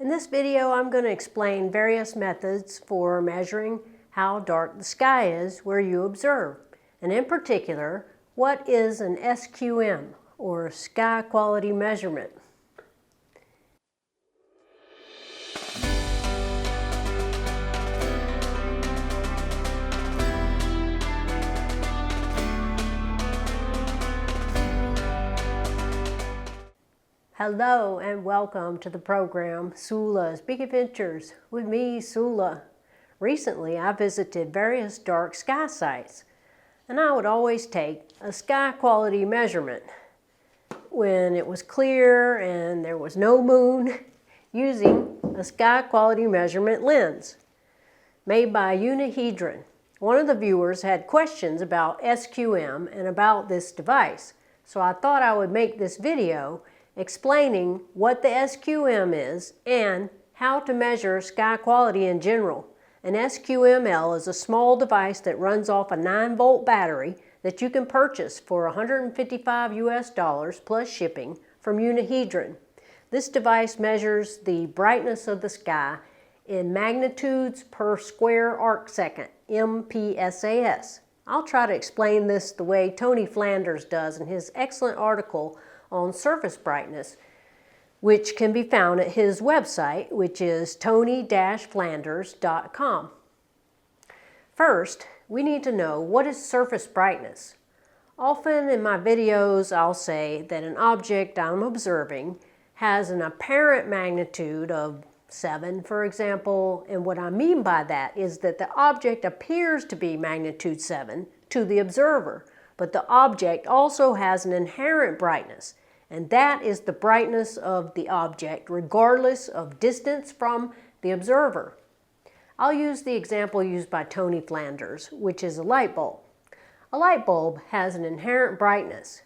In this video, I'm going to explain various methods for measuring how dark the sky is where you observe, and in particular, what is an SQM, or sky quality measurement. Hello and welcome to the program Sula's Big Adventures with me, Sula. Recently I visited various dark sky sites, and I would always take a sky quality measurement when it was clear and there was no moon using a sky quality measurement lens made by Unihedron. One of the viewers had questions about SQM and about this device, so I thought I would make this video explaining what the SQM is and how to measure sky quality in general. An SQML is a small device that runs off a 9-volt battery that you can purchase for $155 US plus shipping from Unihedron. This device measures the brightness of the sky in magnitudes per square arc second, MPSAS. I'll try to explain this the way Tony Flanders does in his excellent article on surface brightness, which can be found at his website, which is tony-flanders.com. First, we need to know what is surface brightness. Often in my videos, I'll say that an object I'm observing has an apparent magnitude of 7, for example, and what I mean by that is that the object appears to be magnitude 7 to the observer, but the object also has an inherent brightness, and that is the brightness of the object regardless of distance from the observer. I'll use the example used by Tony Flanders, which is a light bulb. A light bulb has an inherent brightness,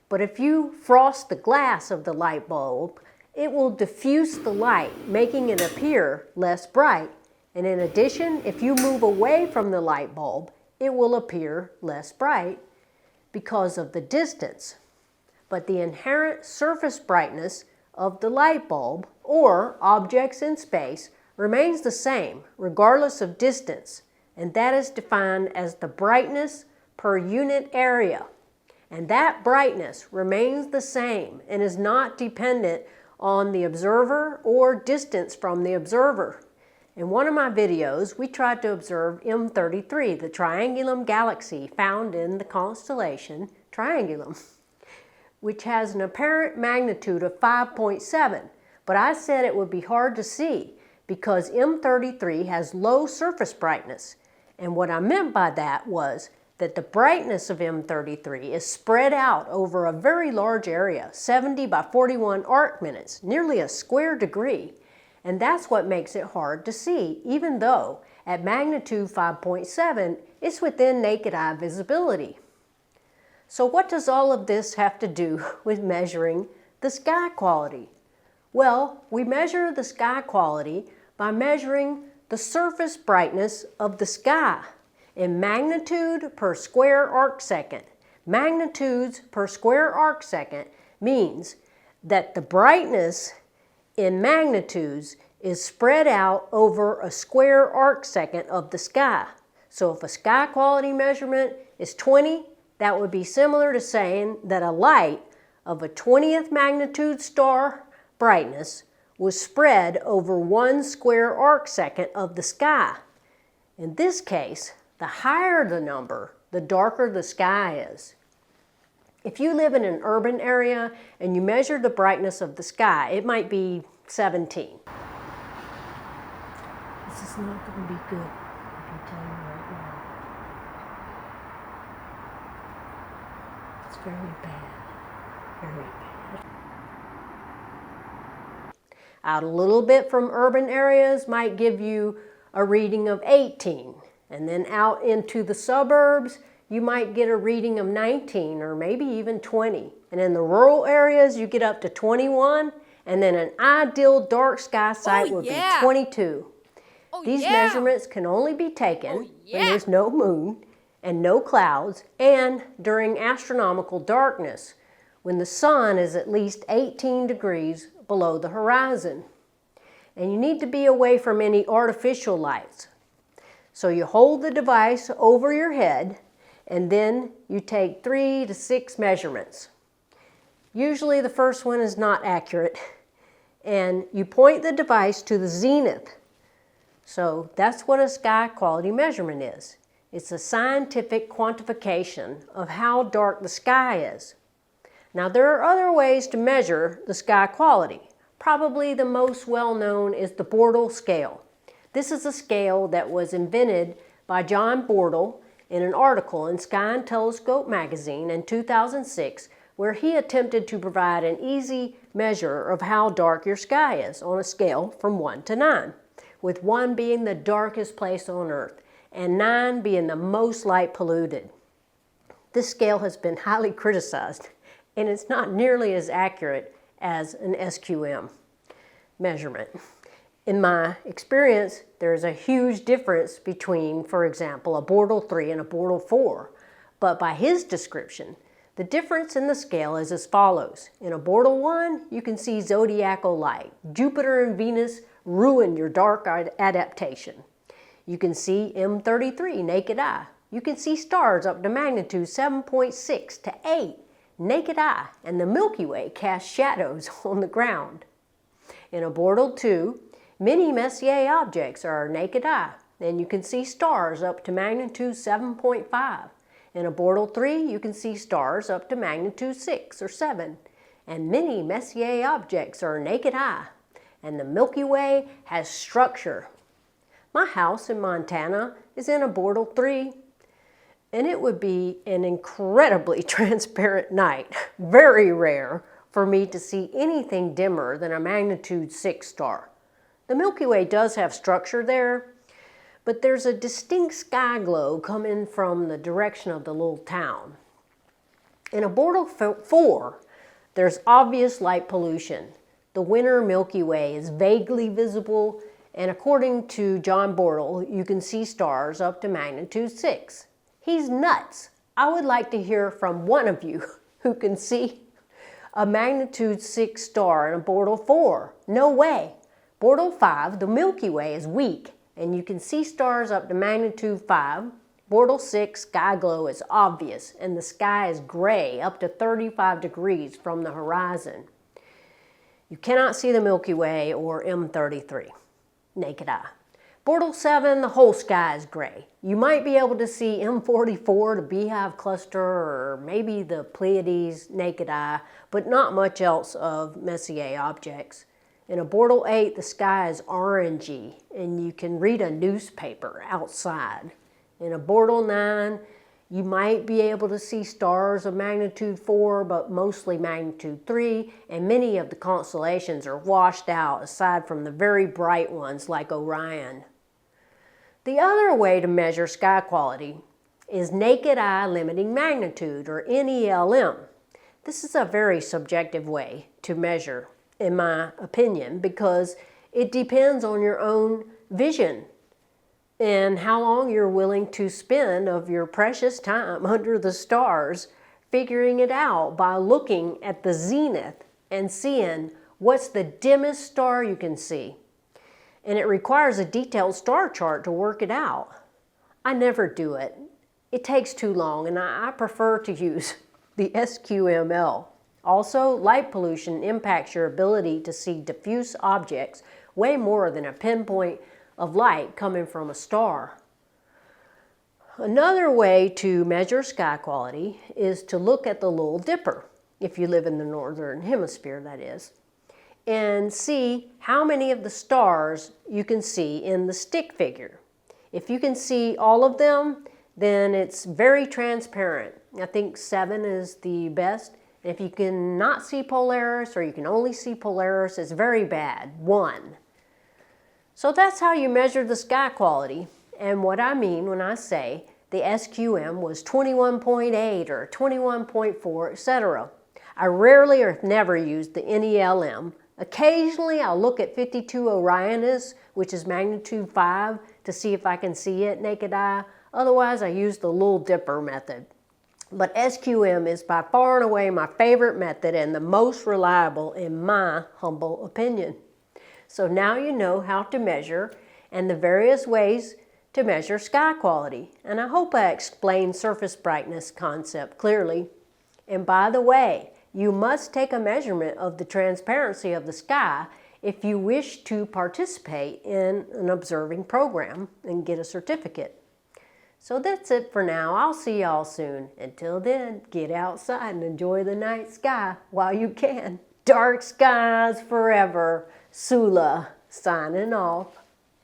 but if you frost the glass of the light bulb, it will diffuse the light, making it appear less bright. And in addition, if you move away from the light bulb, it will appear less bright because of the distance. But the inherent surface brightness of the light bulb or objects in space remains the same regardless of distance, and that is defined as the brightness per unit area. And that brightness remains the same and is not dependent on the observer or distance from the observer. In one of my videos, we tried to observe M33, the Triangulum galaxy found in the constellation Triangulum, which has an apparent magnitude of 5.7, but I said it would be hard to see because M33 has low surface brightness, and what I meant by that was that the brightness of M33 is spread out over a very large area, 70 by 41 arc minutes, nearly a square degree. And that's what makes it hard to see, even though at magnitude 5.7, it's within naked eye visibility. So what does all of this have to do with measuring the sky quality? Well, we measure the sky quality by measuring the surface brightness of the sky in magnitude per square arc second. Magnitudes per square arc second means that the brightness in magnitudes is spread out over a square arc second of the sky. So if a sky quality measurement is 20, that would be similar to saying that a light of a 20th magnitude star brightness was spread over 1 square arc second of the sky. In this case, the higher the number, the darker the sky is. If you live in an urban area and you measure the brightness of the sky, it might be 17. This is not going to be good, I can tell you right now. It's very bad, very bad. Out a little bit from urban areas might give you a reading of 18. And then out into the suburbs, you might get a reading of 19 or maybe even 20. And in the rural areas, you get up to 21. And then an ideal dark sky site would be 22. These measurements can only be taken when there's no moon and no clouds and during astronomical darkness, when the sun is at least 18 degrees below the horizon. and you need to be away from any artificial lights. So you hold the device over your head, and then you take 3 to 6 measurements. Usually the first one is not accurate, and you point the device to the zenith. So that's what a sky quality measurement is. It's a scientific quantification of how dark the sky is. Now there are other ways to measure the sky quality. Probably the most well-known is the Bortle Scale. This is a scale that was invented by John Bortle in an article in Sky and Telescope magazine in 2006, where he attempted to provide an easy measure of how dark your sky is on a scale from 1 to 9, with 1 being the darkest place on Earth and 9 being the most light polluted. This scale has been highly criticized, and it's not nearly as accurate as an SQM measurement. In my experience, there's a huge difference between, for example, a Bortle 3 and a Bortle 4. But by his description, the difference in the scale is as follows. In a Bortle 1, you can see zodiacal light. Jupiter and Venus ruin your dark adaptation. You can see M33 naked eye. You can see stars up to magnitude 7.6 to 8 naked eye, and the Milky Way casts shadows on the ground. In a Bortle 2, many Messier objects are naked eye, and you can see stars up to magnitude 7.5. In a Bortle 3, you can see stars up to magnitude 6 or 7, and many Messier objects are naked eye, and the Milky Way has structure. My house in Montana is in a Bortle 3, and it would be an incredibly transparent night, very rare for me to see anything dimmer than a magnitude 6 star. The Milky Way does have structure there, but there's a distinct sky glow coming from the direction of the little town. In a Bortle 4, there's obvious light pollution. The winter Milky Way is vaguely visible, and according to John Bortle, you can see stars up to magnitude 6. He's nuts. I would like to hear from one of you who can see a magnitude 6 star in a Bortle 4. No way. Bortle 5, the Milky Way is weak, and you can see stars up to magnitude 5. Bortle 6, sky glow is obvious, and the sky is gray up to 35 degrees from the horizon. You cannot see the Milky Way or M33, naked eye. Bortle 7, the whole sky is gray. You might be able to see M44, the Beehive Cluster, or maybe the Pleiades, naked eye, but not much else of Messier objects. In a Bortle 8, the sky is orangey, and you can read a newspaper outside. In a Bortle 9, you might be able to see stars of magnitude 4, but mostly magnitude 3, and many of the constellations are washed out, aside from the very bright ones like Orion. The other way to measure sky quality is naked eye limiting magnitude, or NELM. This is a very subjective way to measure, in my opinion, because it depends on your own vision and how long you're willing to spend of your precious time under the stars figuring it out by looking at the zenith and seeing what's the dimmest star you can see. And it requires a detailed star chart to work it out. I never do it. It takes too long, and I prefer to use the SQML. Also, light pollution impacts your ability to see diffuse objects way more than a pinpoint of light coming from a star. Another way to measure sky quality is to look at the Little Dipper, if you live in the northern hemisphere, that is, and see how many of the stars you can see in the stick figure. If you can see all of them, then it's very transparent. I think 7 is the best. If you can not see Polaris, or you can only see Polaris, it's very bad, 1. So that's how you measure the sky quality. And what I mean when I say the SQM was 21.8 or 21.4, etc. I rarely or never use the NELM. Occasionally I'll look at 52 Orionis, which is magnitude 5, to see if I can see it naked eye. Otherwise I use the Little Dipper method. But SQM is by far and away my favorite method and the most reliable in my humble opinion. So now you know how to measure and the various ways to measure sky quality. And I hope I explained surface brightness concept clearly. And by the way, you must take a measurement of the transparency of the sky if you wish to participate in an observing program and get a certificate. So that's it for now. I'll see y'all soon. Until then, get outside and enjoy the night sky while you can. Dark skies forever. Sula signing off.